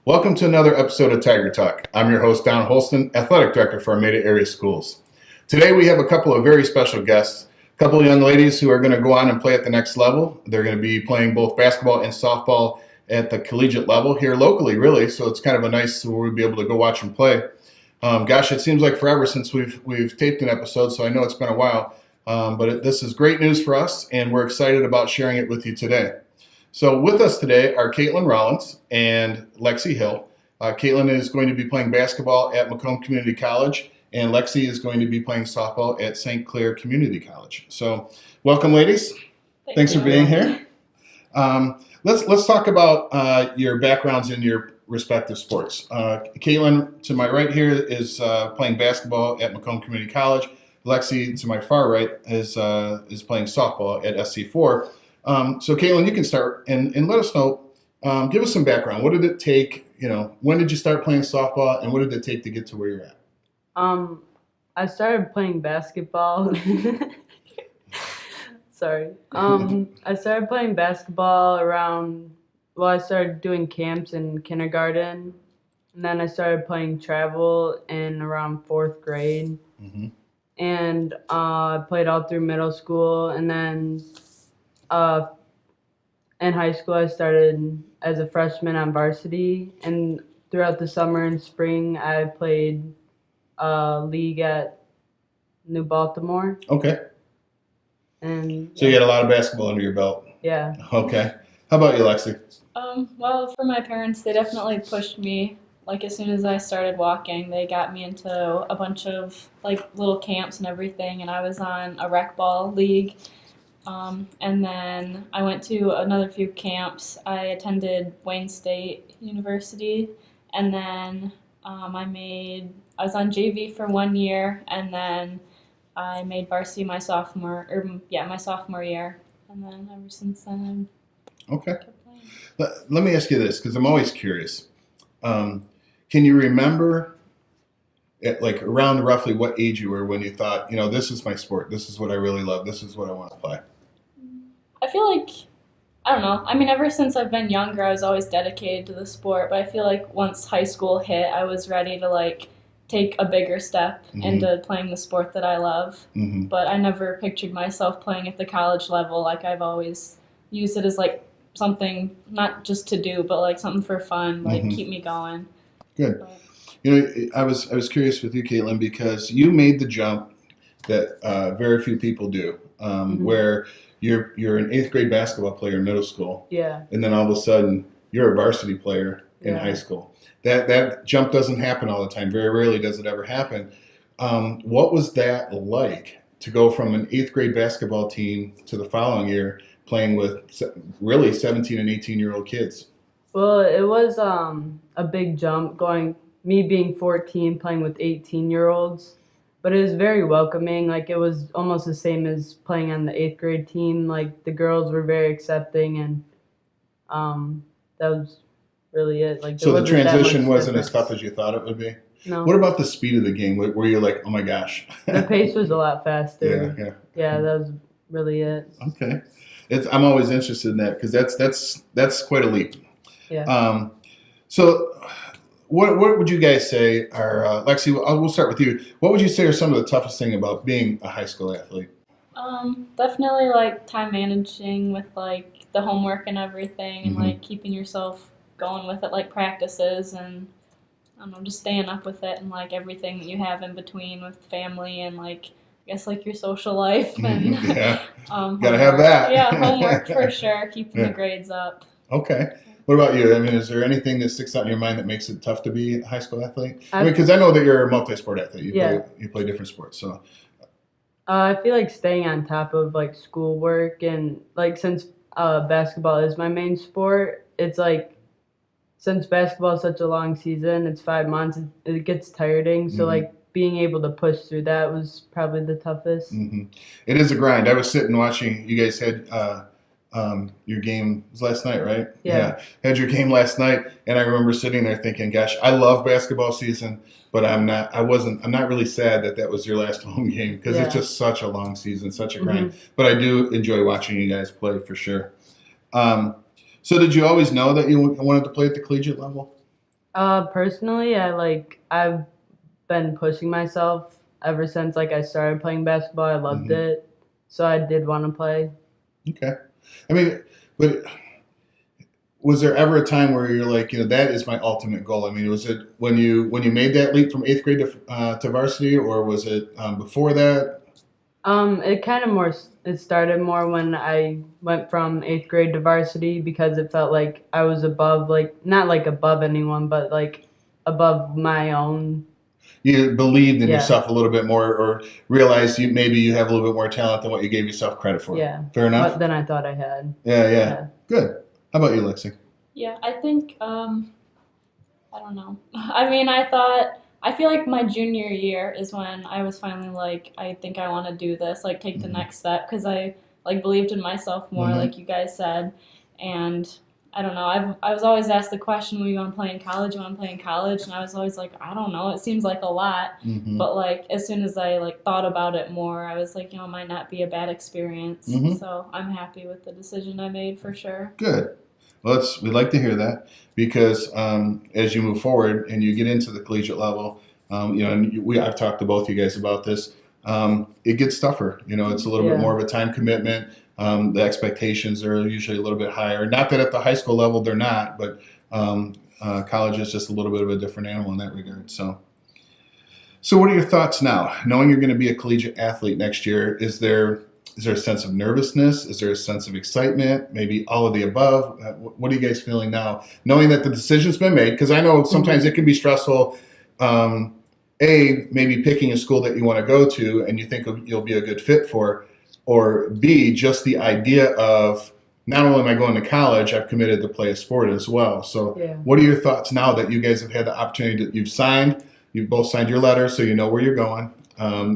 Welcome to another episode of Tiger Talk. I'm your host, Don Holston, Athletic Director for Armada Area Schools. Today we have a couple of very special guests, a couple of young ladies who are going to go on and play at the next level. They're going to be playing both basketball and softball at the collegiate level here locally, really, so it's kind of a nice where we'll be able to go watch them play. It seems like forever since we've taped an episode, so I know it's been a while, but this is great news for us, and we're excited about sharing it with you today. So with us today are Caitlin Rawlins and Lexi Hill. Caitlin is going to be playing basketball at Macomb Community College, and Lexi is going to be playing softball at St. Clair Community College. So welcome, ladies. Thanks for being here. Let's talk about your backgrounds in your respective sports. Caitlin, to my right here, is playing basketball at Macomb Community College. Lexi, to my far right, is playing softball at SC4. So Caitlin, you can start and let us know, give us some background. What did it take, when did you start playing softball and what did it take to get to where you're at? I started playing basketball. Sorry. I started playing basketball I started doing camps in kindergarten, and then I started playing travel in around 4th grade. Mm-hmm. And I played all through middle school, and then in high school I started as a freshman on varsity, and throughout the summer and spring I played league at New Baltimore. Okay. And so you had a lot of basketball under your belt. Yeah. Okay. How about you, Lexi? Well, for my parents, they definitely pushed me. Like, as soon as I started walking, they got me into a bunch of, little camps and everything, and I was on a rec ball league. And then I went to another few camps. I attended Wayne State University, and then I was on JV for 1 year, and then I made varsity my sophomore year, and then ever since then Okay. Let me ask you this, because I'm always curious. Can you remember around roughly what age you were when you thought, this is my sport, this is what I really love, this is what I want to play? I feel like, I don't know. I mean, ever since I've been younger, I was always dedicated to the sport. But I feel like once high school hit, I was ready to take a bigger step into playing the sport that I love. Mm-hmm. But I never pictured myself playing at the college level. I've always used it as something not just to do, but something for fun, keep me going. Good. But, I was curious with you, Caitlin, because you made the jump that very few people do, where you're an 8th grade basketball player in middle school. Yeah. And then all of a sudden you're a varsity player in high school. That jump doesn't happen all the time. Very rarely does it ever happen. What was that like to go from an 8th grade basketball team to the following year playing with really 17 and 18-year-old kids? Well, it was a big jump me being 14 playing with 18-year-olds. But it was very welcoming. It was almost the same as playing on the 8th grade team. The girls were very accepting, and that was really it. So the transition wasn't as tough as you thought it would be? No. What about the speed of the game? Were you like, oh my gosh? The pace was a lot faster. Yeah, that was really it. Okay. I'm always interested in that because that's quite a leap. Yeah. So what would you guys say are, Lexi, we'll start with you. What would you say are some of the toughest thing about being a high school athlete? Definitely time managing with the homework and everything, and keeping yourself going with it, practices, and I don't know, just staying up with it, and everything that you have in between with family and I guess your social life and gotta have that. Yeah, homework for sure, keeping the grades up. Okay. What about you? I mean, is there anything that sticks out in your mind that makes it tough to be a high school athlete? Because I know that you're a multi-sport athlete. You play different sports. So I feel like staying on top of schoolwork, and since basketball is my main sport, it's since basketball is such a long season, it's 5 months, it gets tiring. So being able to push through that was probably the toughest. Mm-hmm. It is a grind. I was sitting watching. You guys had your game was last night, right? Yeah. Had your game last night, and I remember sitting there thinking, gosh, I love basketball season, but I'm not really sad that was your last home game because it's just such a long season, such a grind. Mm-hmm. But I do enjoy watching you guys play for sure. So did you always know that you wanted to play at the collegiate level? Personally, I've been pushing myself ever since I started playing basketball. I loved Hmm. it, so I did want to play. Okay. I mean, but was there ever a time where you're like, that is my ultimate goal? I mean, was it when you made that leap from eighth grade to varsity, or was it before that? It kind of more. It started more when I went from eighth grade to varsity because it felt like I was above, not above anyone, but above my own. You believed in Yeah, yourself a little bit more, or realized maybe you have a little bit more talent than what you gave yourself credit for. yeah. Fair enough. But then I thought I had. Yeah, yeah. Yeah. Good. How about you, Lexi? Yeah, I think I don't know. I mean, I feel like my junior year is when I was finally like, I think I want to do this, like take the Hmm. next step because I like believed in myself more, Hmm. like you guys said, and I don't know. I was always asked the question, "When you want to play in college? You want to play in college?" And I was always like, I don't know. It seems like a lot, Hmm. but like as soon as I thought about it more, I was like, it might not be a bad experience. Hmm. So I'm happy with the decision I made for sure. Good. Well, we'd like to hear that because as you move forward and you get into the collegiate level, and I've talked to both you guys about this. It gets tougher. It's a little bit Yeah. more of a time commitment. The expectations are usually a little bit higher. Not that at the high school level they're not, but college is just a little bit of a different animal in that regard. So what are your thoughts now? Knowing you're going to be a collegiate athlete next year, is there a sense of nervousness? Is there a sense of excitement? Maybe all of the above? What are you guys feeling now, knowing that the decision's been made? Because I know sometimes it can be stressful. Um, maybe picking a school that you want to go to and you think you'll be a good fit for, or B, just the idea of not only am I going to college, I've committed to play a sport as well. So, Yeah. what are your thoughts now that you guys have had the opportunity you've both signed your letter, so you know where you're going,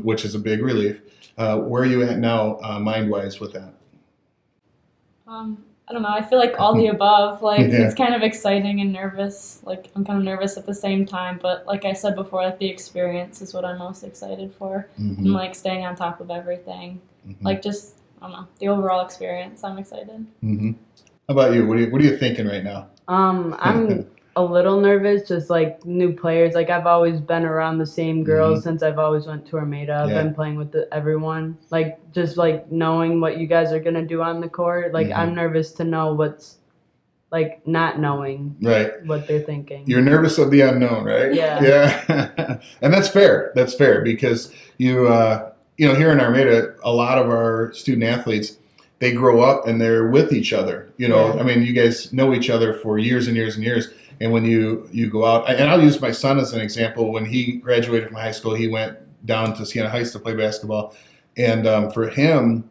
which is a big relief. Where are you at now, mind wise, with that? I don't know. I feel like all the above. Like Yeah. it's kind of exciting and nervous. Like I'm kind of nervous at the same time, but like I said before, like the experience is what I'm most excited for, and Mm-hmm. like staying on top of everything. Mm-hmm. Like just I don't know the overall experience. I'm excited. Mm-hmm. How about you? What are you thinking right now? I'm a little nervous, just new players. I've always been around the same girls since I've always went to Armada. I've Yeah. been playing with everyone. Just knowing what you guys are gonna do on the court. I'm nervous to know what's not knowing Right. what they're thinking. You're nervous of the unknown, right? Yeah. Yeah. And that's fair. That's fair because here in Armada, a lot of our student athletes, they grow up and they're with each other. Yeah. I mean, you guys know each other for years and years and years. And when you go out, and I'll use my son as an example. When he graduated from high school, he went down to Siena Heights to play basketball. And for him,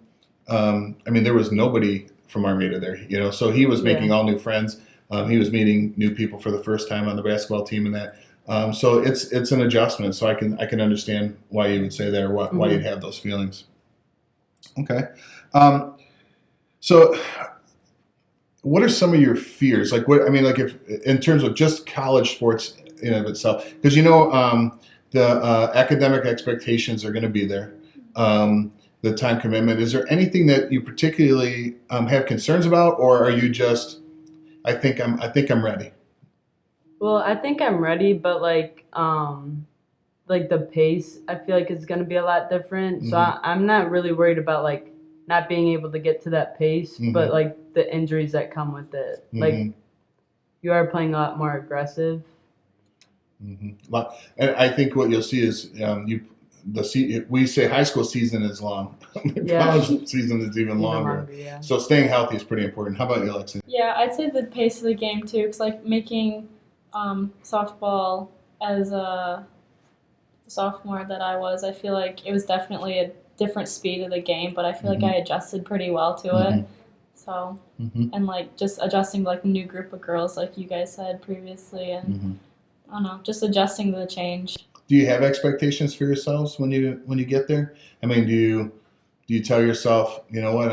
I mean, there was nobody from Armada there, so he was making all new friends. He was meeting new people for the first time on the basketball team and that. So it's an adjustment. So I can understand why you would say that, or why you'd have those feelings. Okay. So what are some of your fears? If in terms of just college sports in and of itself, because the academic expectations are going to be there. The time commitment. Is there anything that you particularly have concerns about, or are you just, I think I'm ready? Well, I think I'm ready, but the pace I feel like is gonna be a lot different. So I'm not really worried about not being able to get to that pace, but the injuries that come with it. You are playing a lot more aggressive. And I think what you'll see is we say high school season is long. Yeah. College season is even longer. Yeah. So staying healthy is pretty important. How about you, Alexi? Yeah, I'd say the pace of the game too, because making softball as a sophomore that I was, I feel like it was definitely a different speed of the game, but I feel like I adjusted pretty well to it. So, and just adjusting to the new group of girls, like you guys said previously, and I don't know, just adjusting to the change. Do you have expectations for yourselves when you get there? I mean, do you tell yourself, you know what,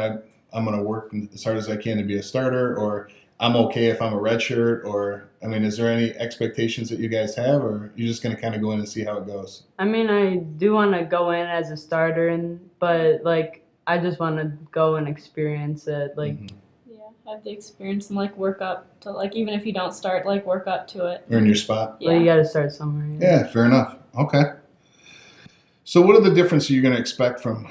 I'm going to work as hard as I can to be a starter, or I'm okay if I'm a redshirt, or I mean, is there any expectations that you guys have, or you're just going to kind of go in and see how it goes? I mean, I do want to go in as a starter, but I just want to go and experience it. Yeah, have the experience and like work up to like even if you don't start, like work up to it. Earn your spot. Well, you got to start somewhere. Yeah, fair enough. Okay. So what are the differences you're going to expect from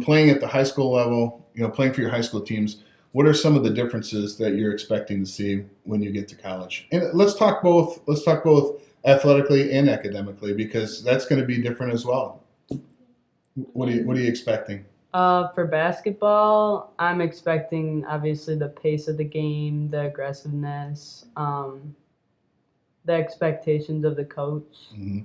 playing at the high school level, playing for your high school teams? What are some of the differences that you're expecting to see when you get to college? And let's talk both athletically and academically, because that's going to be different as well. What are you expecting? For basketball, I'm expecting obviously the pace of the game, the aggressiveness, the expectations of the coach, Mm-hmm.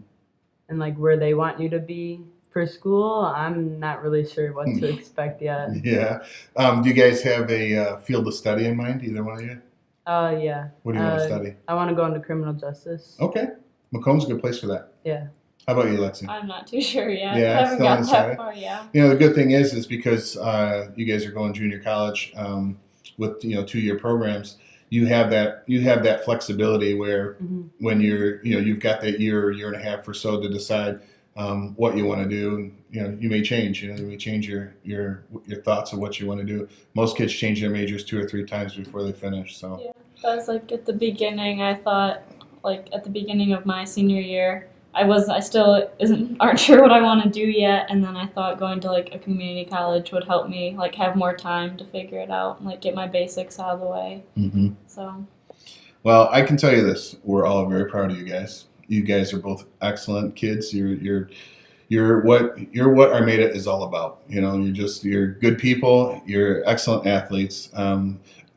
and like where they want you to be. For school, I'm not really sure what to expect yet. Yeah. Do you guys have a field of study in mind, either one of you? Yeah. What do you want to study? I want to go into criminal justice. Okay. Macomb's a good place for that. Yeah. How about you, Lexi? I'm not too sure yet. Yeah, I haven't still gotten undecided. that far, yeah. The good thing is because you guys are going junior college with 2-year programs. You have that flexibility where when you've got that year and a half or so to decide what you want to do. You may change. You may change your thoughts of what you want to do. Most kids change their majors 2 or 3 times before they finish. So yeah, that was like at the beginning. I thought like at the beginning of my senior year, I still aren't sure what I want to do yet. And then I thought going to like a community college would help me like have more time to figure it out and like get my basics out of the way. Mm-hmm. So. Well, I can tell you this: we're all very proud of you guys. You guys are both excellent kids. You're what Armada is all about. You're good people. You're excellent athletes.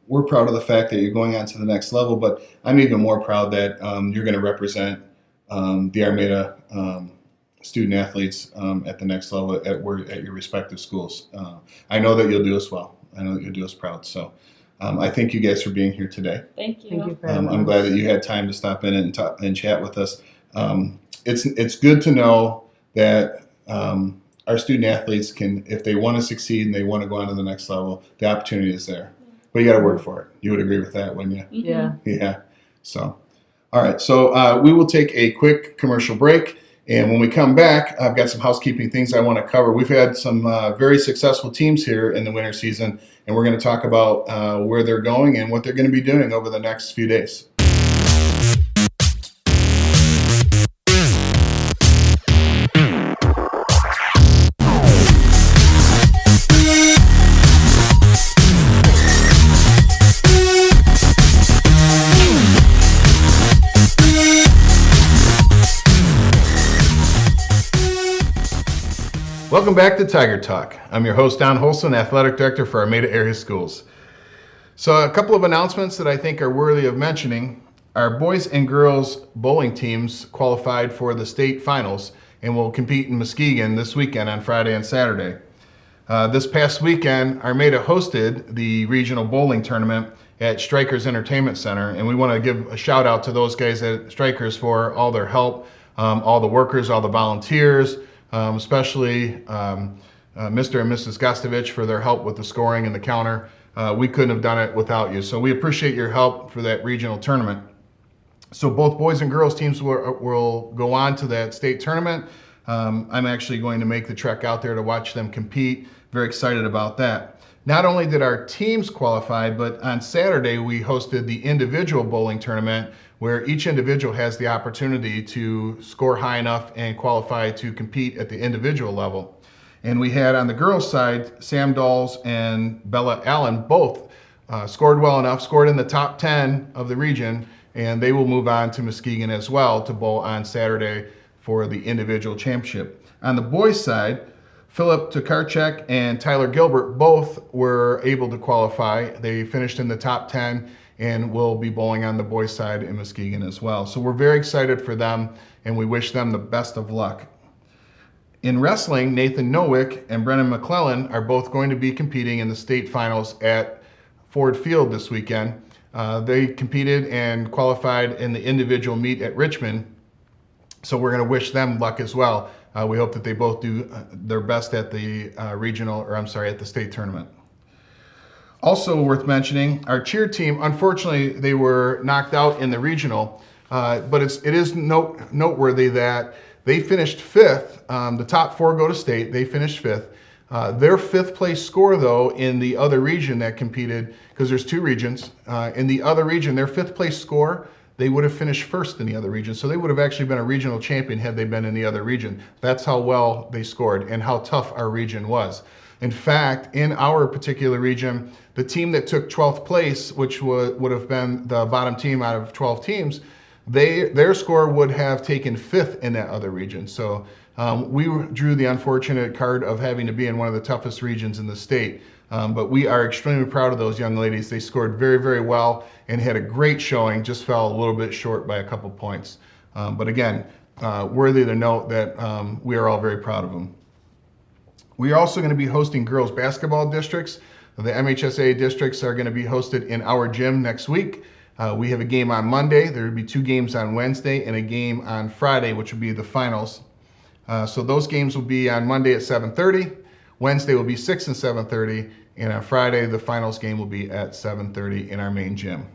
We're proud of the fact that you're going on to the next level, but I'm even more proud that you're going to represent the Armada student athletes at the next level at your respective schools. I know that you'll do us well. I know that you'll do us proud. So I thank you guys for being here today. Thank you. Thank you for having I'm us. glad that you had time to stop in and talk and chat with us. It's good to know that our student athletes can, if they want to succeed and they want to go on to the next level, the opportunity is there. But you got to work for it. You would agree with that, wouldn't you? Yeah. Yeah. So, all right. So we will take a quick commercial break. And when we come back, I've got some housekeeping things I want to cover. We've had some very successful teams here in the winter season, and we're going to talk about where they're going and what they're going to be doing over the next few days. Welcome back to Tiger Talk. I'm your host, Don Holston, Athletic Director for Armada Area Schools. So a couple of announcements that I think are worthy of mentioning. Our boys and girls bowling teams qualified for the state finals and will compete in Muskegon this weekend on Friday and Saturday. This past weekend, Armada hosted the regional bowling tournament at Strikers Entertainment Center, and we want to give a shout out to those guys at Strikers for all their help, all the workers, all the volunteers, especially Mr. and Mrs. Gostovich for their help with the scoring and the counter. We couldn't have done it without you. So we appreciate your help for that regional tournament. So both boys and girls teams will go on to that state tournament. I'm actually going to make the trek out there to watch them compete. Very excited about that. Not only did our teams qualify, but on Saturday we hosted the individual bowling tournament where each individual has the opportunity to score high enough and qualify to compete at the individual level. And we had on the girls' side, Sam Dawes and Bella Allen both scored well enough, scored in the top 10 of the region, and they will move on to Muskegon as well to bowl on Saturday for the individual championship. On the boys' side, Philip Tokarczak and Tyler Gilbert both were able to qualify. They finished in the top 10 and will be bowling on the boys' side in Muskegon as well. So we're very excited for them, and we wish them the best of luck. In wrestling, Nathan Nowick and Brennan McClellan are both going to be competing in the state finals at Ford Field this weekend. They competed and qualified in the individual meet at Richmond, so we're going to wish them luck as well. We hope that they both do their best at the at the state tournament. Also worth mentioning, our cheer team, unfortunately, they were knocked out in the regional, but it is noteworthy that they finished 5th. The top 4 go to state. They finished 5th. Their fifth place score, though, in the other region that competed, because there's two regions, in the other region, their fifth place score, they would have finished first in the other region. So they would have actually been a regional champion had they been in the other region. That's how well they scored and how tough our region was. In fact, in our particular region, the team that took 12th place, which would have been the bottom team out of 12 teams, their score would have taken fifth in that other region. So we drew the unfortunate card of having to be in one of the toughest regions in the state. But we are extremely proud of those young ladies. They scored very, very well and had a great showing, just fell a little bit short by a couple points. But again, worthy to note that we are all very proud of them. We are also going to be hosting girls basketball districts. The MHSA districts are going to be hosted in our gym next week. We have a game on Monday. There will be two games on Wednesday and a game on Friday, which will be the finals. So those games will be on Monday at 7:30. Wednesday will be 6 and 7:30. And on Friday, the finals game will be at 7:30 in our main gym.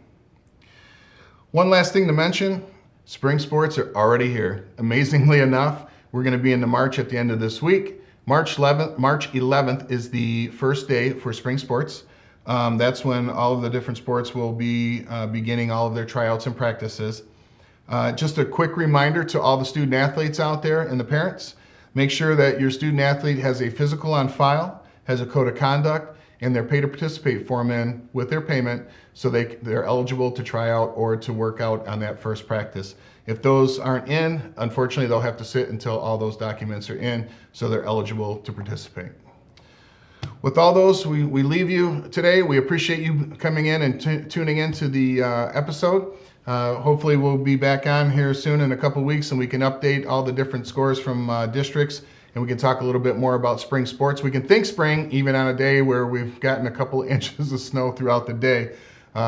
One last thing to mention, spring sports are already here. Amazingly enough, we're going to be into March at the end of this week. March 11th is the first day for spring sports. That's when all of the different sports will be beginning all of their tryouts and practices. Just a quick reminder to all the student athletes out there and the parents, make sure that your student athlete has a physical on file, has a code of conduct, and their pay to participate form in with their payment so they're eligible to try out or to work out on that first practice. If those aren't in, unfortunately, they'll have to sit until all those documents are in so they're eligible to participate. With all those, we leave you today. We appreciate you coming in and tuning into the episode. Hopefully we'll be back on here soon in a couple weeks and we can update all the different scores from districts and we can talk a little bit more about spring sports. We can think spring even on a day where we've gotten a couple inches of snow throughout the day.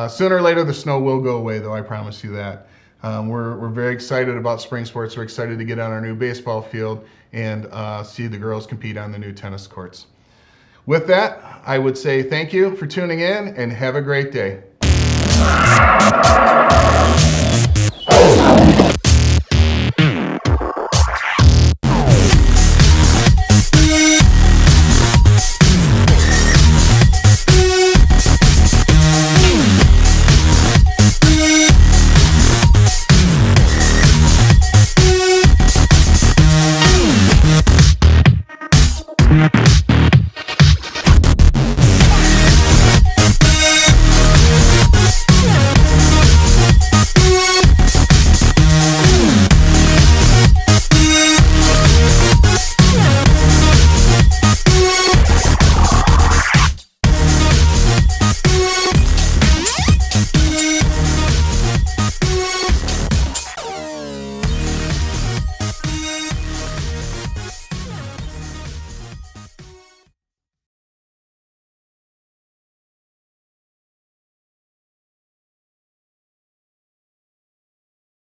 Sooner or later the snow will go away though, I promise you that. We're very excited about spring sports. We're excited to get on our new baseball field and see the girls compete on the new tennis courts. With that, I would say thank you for tuning in and have a great day.